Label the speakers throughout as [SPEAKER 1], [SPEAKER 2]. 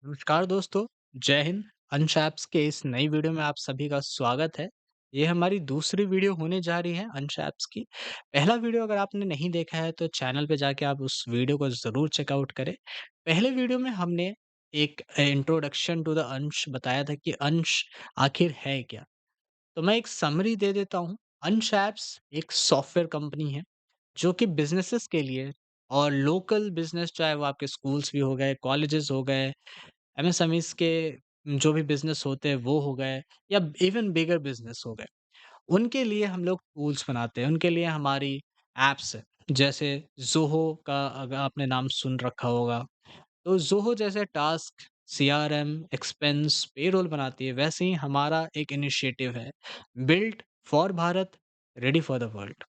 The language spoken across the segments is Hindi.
[SPEAKER 1] नमस्कार दोस्तों, जय हिंद। अंश ऐप्स के इस नई वीडियो में आप सभी का स्वागत है। ये हमारी दूसरी वीडियो होने जा रही है अंश ऐप्स की। पहला वीडियो अगर आपने नहीं देखा है तो चैनल पे जाके आप उस वीडियो को ज़रूर चेकआउट करें। पहले वीडियो में हमने एक इंट्रोडक्शन टू द अंश बताया था कि अंश आखिर है क्या? तो मैं एक समरी दे देता हूँ। अंश ऐप्स एक सॉफ्टवेयर कंपनी है जो कि बिज़नेसेस के लिए और लोकल बिज़नेस चाहे वो आपके स्कूल्स भी हो गए, कॉलेजेस हो गए, एमएसएमईज़ के जो भी बिज़नेस होते हैं वो हो गए या इवन बिगर बिज़नेस हो गए, उनके लिए हम लोग टूल्स बनाते हैं, उनके लिए हमारी ऐप्स है। जैसे ज़ोहो का अगर आपने नाम सुन रखा होगा, तो ज़ोहो जैसे टास्क, सीआरएम, एक्सपेंस, पेरोल बनाती है, वैसे ही हमारा एक इनिशिएटिव है, built for Bharat, ready for the world.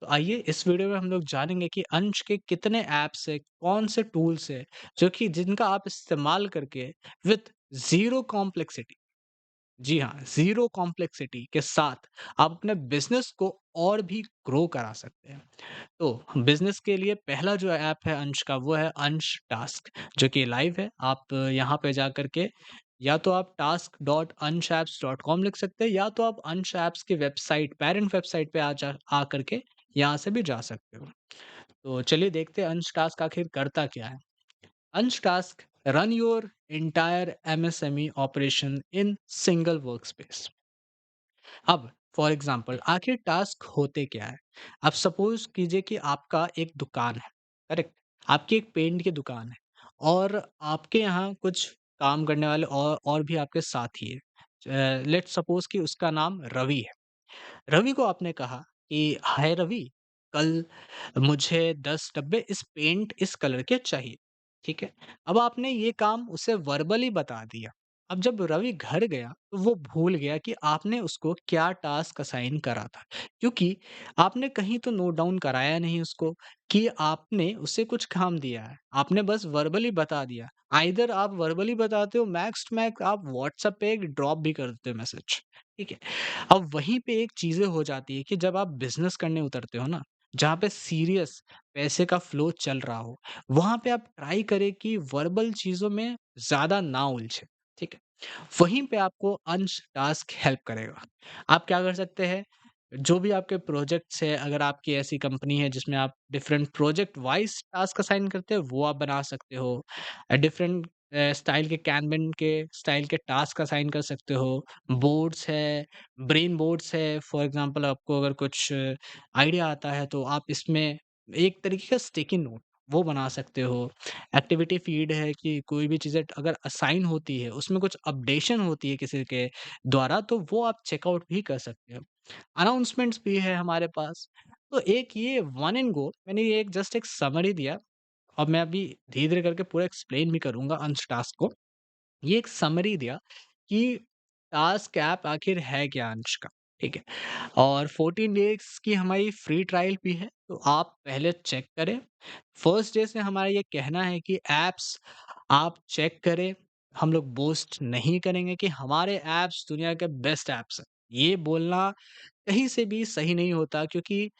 [SPEAKER 1] तो आइए इस वीडियो में हम लोग जानेंगे कि अंश के कितने ऐप्स है, कौन से टूल्स है, जो कि जिनका आप इस्तेमाल करके विथ ज़ीरो कॉम्प्लेक्सिटी, जी हाँ, ज़ीरो कॉम्प्लेक्सिटी के साथ आप अपने बिज़नेस को और भी ग्रो करा सकते हैं। तो बिज़नेस के लिए पहला जो ऐप है अंश का वो है अंश टास्क, जो कि लाइव है। आप यहाँ पे जाकर के या तो आप task.anshapps.com लिख सकते हैं या तो आप अंश ऐप्स की वेबसाइट पेरेंट वेबसाइट पे आ करके यहाँ से भी जा सकते हो। तो चलिए देखते हैं अंश टास्क आखिर करता क्या है। अंश task run your entire MSME operation in single workspace. अब फॉर एग्जांपल आखिर टास्क होते क्या है? अब सपोज कीजिए कि आपका एक दुकान है, करेक्ट? आपकी एक पेंट की दुकान है और आपके यहाँ कुछ काम करने वाले और भी आपके साथी है। लेट्स सपोज कि उसका नाम रवि है। रवि को आपने कहा कि हाय रवि, कल मुझे 10 डब्बे इस पेंट इस कलर के चाहिए, ठीक है? अब आपने ये काम उसे वर्बली बता दिया। अब जब रवि घर गया तो वो भूल गया कि आपने उसको क्या टास्क असाइन करा था, क्योंकि आपने कहीं तो नोट डाउन कराया नहीं उसको कि आपने उसे कुछ काम दिया है। आपने बस वर्बली बता दिया। आइदर आप वर्बली बताते हो, मैक्स टू मैक्स आप व्हाट्सएप पे एक ड्रॉप भी कर देते हो मैसेज, ठीक है? अब वहीं पे एक चीज़ें हो जाती है कि जब आप बिज़नेस करने उतरते हो ना, जहाँ पे सीरियस पैसे का फ्लो चल रहा हो, वहाँ पे आप ट्राई करें कि वर्बल चीज़ों में ज़्यादा ना उलझें, ठीक है? वहीं पे आपको अंश टास्क हेल्प करेगा। आप क्या कर सकते हैं, जो भी आपके प्रोजेक्ट्स है, अगर आपकी ऐसी कंपनी है जिसमें आप different project wise task assign करते हो, वो आप बना सकते हो। डिफरेंट स्टाइल के कैनवन के स्टाइल के टास्क असाइन कर सकते हो। बोर्ड्स है, ब्रेन बोर्ड्स है, फॉर एग्ज़ाम्पल आपको अगर कुछ आइडिया आता है तो आप इसमें एक तरीके का स्टिकी नोट वो बना सकते हो। एक्टिविटी फीड है कि कोई भी चीज़ें अगर असाइन होती है, उसमें कुछ अपडेशन होती है किसी के द्वारा तो वो आप चेकआउट भी कर सकते हो। अनाउंसमेंट्स भी है हमारे पास। तो एक ये वन एंड गो मैंने ये एक जस्ट एक समरी दिया और मैं अभी धीरे-धीरे करके पूरा एक्सप्लेन भी करूँगा अंश टास्क को। ये एक समरी दिया कि टास्क ऐप आखिर है क्या अंश का, ठीक है? और 14 डेज़ की हमारी फ्री ट्रायल भी है, तो आप पहले चेक करें। फर्स्ट डे से हमारा ये कहना है कि ऐप्स आप चेक करें। हम लोग बोस्ट नहीं करेंगे कि हमारे ऐप्स दुनिया के बेस्ट ऐप्स हैं। ये बोलना कहीं से भी सही नहीं होता, क्योंकि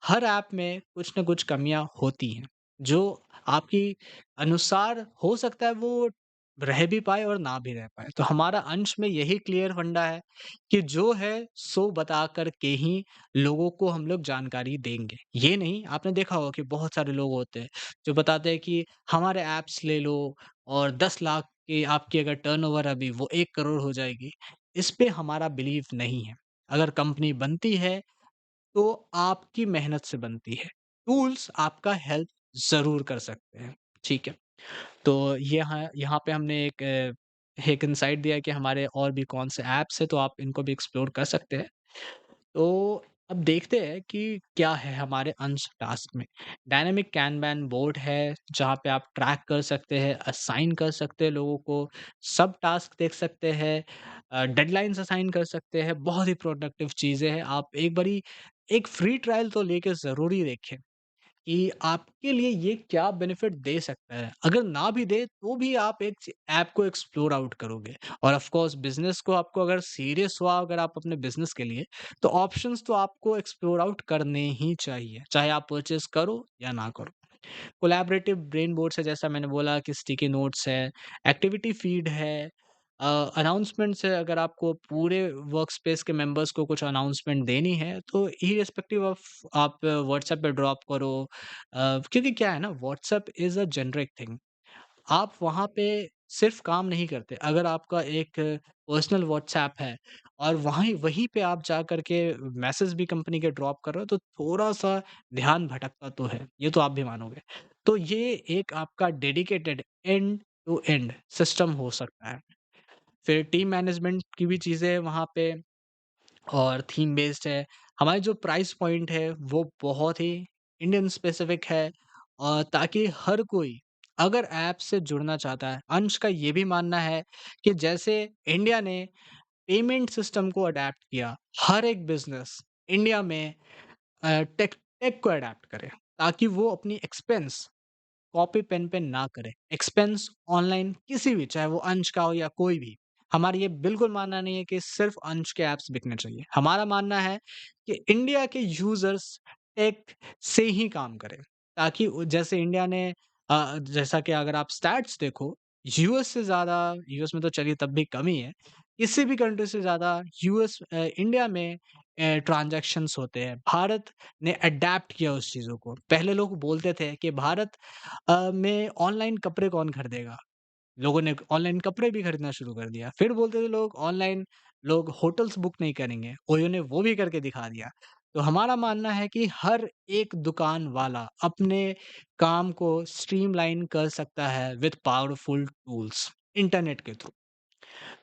[SPEAKER 1] हर ऐप में कुछ न कुछ कमियाँ होती हैं, जो आपकी अनुसार हो सकता है वो रह भी पाए और ना भी रह पाए। तो हमारा अंश में यही क्लियर फंडा है कि जो है सो बता कर के ही लोगों को हम लोग जानकारी देंगे। ये नहीं, आपने देखा होगा कि बहुत सारे लोग होते हैं जो बताते हैं कि हमारे ऐप्स ले लो और 10 लाख की आपकी अगर टर्नओवर है अभी वो 1 करोड़ हो जाएगी। इस पे हमारा बिलीव नहीं है। अगर कंपनी बनती है तो आपकी मेहनत से बनती है। टूल्स आपका हेल्प ज़रूर कर सकते हैं, ठीक है? तो यहाँ यहाँ पे हमने एक इनसाइट दिया है कि हमारे और भी कौन से ऐप्स हैं, तो आप इनको भी एक्सप्लोर कर सकते हैं। तो अब देखते हैं कि क्या है हमारे अंश टास्क में। डायनामिक कैनबान बोर्ड है, जहाँ पे आप ट्रैक कर सकते हैं, असाइन कर सकते हैं लोगों को, सब टास्क देख सकते हैं, डेडलाइन्स असाइन कर सकते हैं, बहुत ही प्रोडक्टिव चीज़ें हैं। आप एक बारी एक फ्री ट्रायल तो लेके ज़रूर ही देखें कि आपके लिए ये क्या बेनिफिट दे सकता है। अगर ना भी दे तो भी आप एक ऐप को एक्सप्लोर आउट करोगे और ऑफ कोर्स बिज़नेस को आपको अगर सीरियस हुआ अगर आप अपने बिज़नेस के लिए, तो ऑप्शंस तो आपको एक्सप्लोर आउट करने ही चाहिए, चाहे आप परचेज़ करो या ना करो। कोलैबोरेटिव ब्रेन बोर्ड्स है जैसा मैंने बोला कि स्टिकी नोट्स है, एक्टिविटी फीड है, अनाउंसमेंट्स है अगर आपको पूरे वर्कस्पेस के मेंबर्स को कुछ अनाउंसमेंट देनी है तो इर्रेस्पेक्टिव ऑफ आप व्हाट्सएप पे ड्रॉप करो, क्योंकि क्या है ना WhatsApp is a generic thing. आप वहाँ पे सिर्फ़ काम नहीं करते। अगर आपका एक पर्सनल व्हाट्सऐप है और वहीं वहीं पे आप जा कर के मैसेज भी कंपनी के ड्रॉप कर रहे हो, तो थोड़ा-सा ध्यान भटकता तो है। ये तो आप भी मानोगे। तो ये एक आपका dedicated end to end system हो सकता है। फिर टीम मैनेजमेंट की भी चीज़ें वहाँ पे और थीम बेस्ड है। हमारी जो प्राइस पॉइंट है वो बहुत ही इंडियन स्पेसिफिक है, ताकि हर कोई अगर ऐप से जुड़ना चाहता है, अंश का ये भी मानना है कि जैसे इंडिया ने पेमेंट सिस्टम को अडैप्ट किया, हर एक बिज़नेस इंडिया में टेक टेक को अडैप्ट करे, ताकि वो अपनी एक्सपेंस कॉपी पेन पे ना करें। एक्सपेंस ऑनलाइन किसी भी चाहे वो अंश का हो या कोई भी। हमारा ये बिल्कुल मानना नहीं है कि सिर्फ़ अंश के ऐप्स बिकने चाहिए। हमारा मानना है कि इंडिया के यूज़र्स टेक से ही काम करें। ताकि जैसे इंडिया ने जैसा कि अगर आप स्टैट्स देखो, यूएस से ज़्यादा, यूएस में तो चलिए तब भी कम ही है। किसी भी कंट्री से ज़्यादा इंडिया में ट्रांज़ैक्शंस होते हैं। भारत ने अडैप्ट किया उस चीज़ों को। पहले लोग बोलते थे कि भारत में ऑनलाइन कपड़े कौन खरीदेगा? लोगों ने ऑनलाइन कपड़े भी खरीदना शुरू कर दिया। फिर बोलते थे लोग ऑनलाइन लोग होटल्स बुक नहीं करेंगे। ओयो ने वो भी करके दिखा दिया। तो हमारा मानना है कि हर एक दुकान वाला अपने काम को स्ट्रीमलाइन कर सकता है विथ पावरफुल टूल्स इंटरनेट के थ्रू।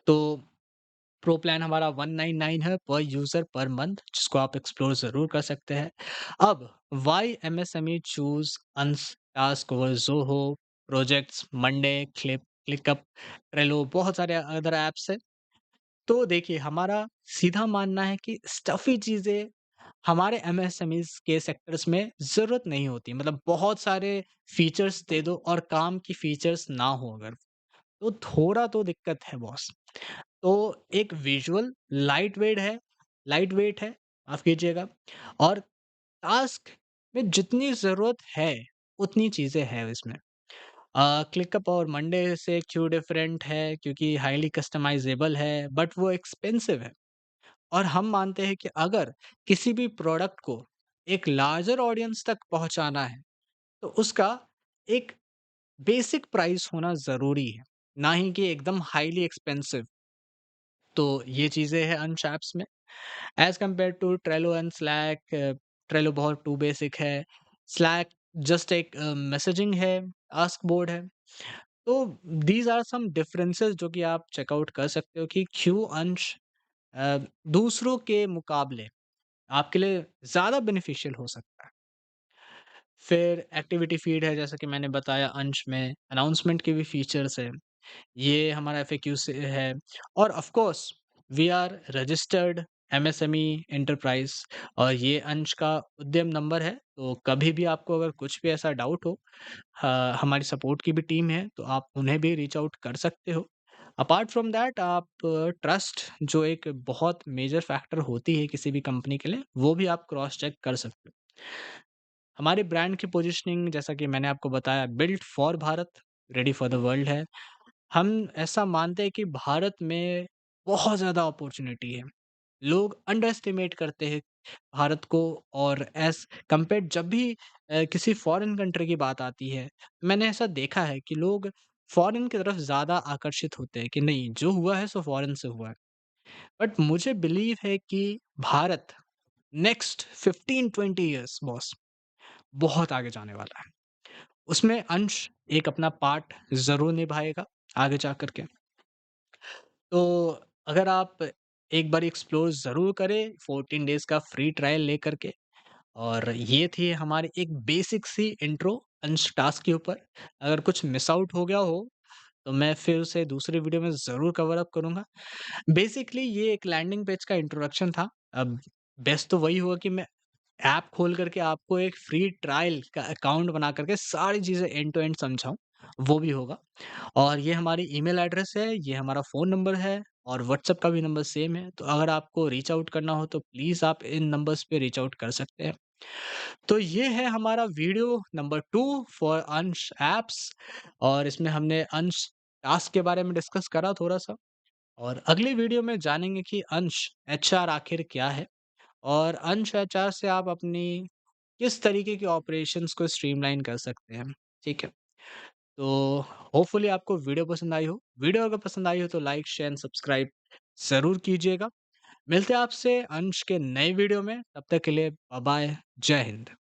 [SPEAKER 1] तो प्रो प्लान हमारा 199 है पर यूज़र पर मंथ, जिसको आप एक्सप्लोर ज़रूर कर सकते हैं। अब व्हाई एमएसएमई चूज़ अंस task over Zoho, projects, Monday, ClickUp, Trello, बहुत सारे अदर ऐप्स हैं। तो देखिए हमारा सीधा मानना है कि स्टफ़ी चीज़ें हमारे एमएसएमईज़ के सेक्टर्स में ज़रूरत नहीं होती। मतलब बहुत सारे फीचर्स दे दो और काम की फीचर्स ना हो अगर, तो थोड़ा तो दिक्कत है बॉस। तो एक विजुअल लाइट वेट है, माफ़ कीजिएगा, और टास्क में जितनी ज़रूरत है, उतनी चीज़ें हैं इसमें। क्लिकअप और मंडे से क्यों डिफरेंट है? क्योंकि हाइली कस्टमाइज़ेबल है, बट वो एक्सपेंसिव है। और हम मानते हैं कि अगर किसी भी प्रोडक्ट को एक लार्जर ऑडियंस तक पहुँचाना है, तो उसका एक बेसिक प्राइस होना ज़रूरी है, ना ही कि एकदम हाइली एक्सपेंसिव। तो ये चीज़ें हैं अंश ऐप्स में। As compare to Trello and Slack, Trello बहुत टू बेसिक है। स्लैक जस्ट एक मैसेजिंग है, आस्क बोर्ड है। तो दीज़ आर सम डिफरेंसेस जो कि आप चेकआउट कर सकते हो कि क्यों अंश अ, दूसरों के मुकाबले आपके लिए ज़्यादा बेनिफिशियल हो सकता है। फिर एक्टिविटी फीड है जैसा कि मैंने बताया, अंश में अनाउंसमेंट के भी फीचर्स हैं। ये हमारा एफएक्यू से है, और of course we are registered MSME enterprise, और ये अंश का उद्यम नंबर है। तो कभी भी आपको अगर कुछ भी ऐसा डाउट हो, हमारी सपोर्ट की भी टीम है, तो आप उन्हें भी रीच आउट कर सकते हो। अपार्ट फ्रॉम दैट आप ट्रस्ट जो एक बहुत मेजर फैक्टर होती है किसी भी कंपनी के लिए, वो भी आप क्रॉस चेक कर सकते हो। हमारे ब्रांड की पोजीशनिंग जैसा कि मैंने आपको बताया, built for Bharat, ready for the world है। हम ऐसा मानते हैं कि भारत में बहुत ज़्यादा अपॉर्च्युनिटी है। लोग अंडर एस्टिमेट करते हैं भारत को, और एज़ कम्पेयर्ड जब भी किसी फॉरेन कंट्री की बात आती है, मैंने ऐसा देखा है कि लोग फॉरेन की तरफ ज़्यादा आकर्षित होते हैं कि नहीं, जो हुआ है सो फॉरेन से हुआ है। बट मुझे बिलीव है कि भारत नेक्स्ट 15-20 इयर्स बॉस बहुत आगे जाने वाला है। उसमें अंश एक अपना पार्ट ज़रूर निभाएगा आगे जा कर के। तो अगर आप एक बार एक्सप्लोर ज़रूर करें 14 डेज़ का फ्री ट्रायल लेकर के। और ये थी हमारी एक बेसिक सी इंट्रो अंश टास्क के ऊपर। अगर कुछ मिस आउट हो गया हो, तो मैं फिर उसे दूसरे वीडियो में ज़रूर कवर अप करूँगा। बेसिकली ये एक लैंडिंग पेज का इंट्रोडक्शन था। अब बेस्ट तो वही होगा कि मैं ऐप खोल करके आपको एक फ्री ट्रायल का अकाउंट बना करके सारी चीज़ें एंड टू एंड समझाऊँ, वो भी होगा। और ये हमारी ईमेल एड्रेस है, ये हमारा फ़ोन नंबर है, और व्हाट्सएप का भी नंबर सेम है। तो अगर आपको रीच आउट करना हो तो प्लीज़ आप इन नंबर्स पे रीच आउट कर सकते हैं। तो ये है हमारा वीडियो नंबर 2 फॉर अंश ऐप्स और इसमें हमने अंश टास्क के बारे में डिस्कस करा थोड़ा-सा और अगली वीडियो में जानेंगे कि अंश एचआर आखिर क्या है और अंश एचआर से आप अपनी किस तरीके के ऑपरेशंस को स्ट्रीमलाइन कर सकते हैं, ठीक है? तो होपफुली आपको वीडियो पसंद आई हो। वीडियो अगर पसंद आई हो तो लाइक, शेयर एंड सब्सक्राइब ज़रूर कीजिएगा। मिलते हैं आपसे अंश के नए वीडियो में, तब तक के लिए बाय बाय, जय हिंद।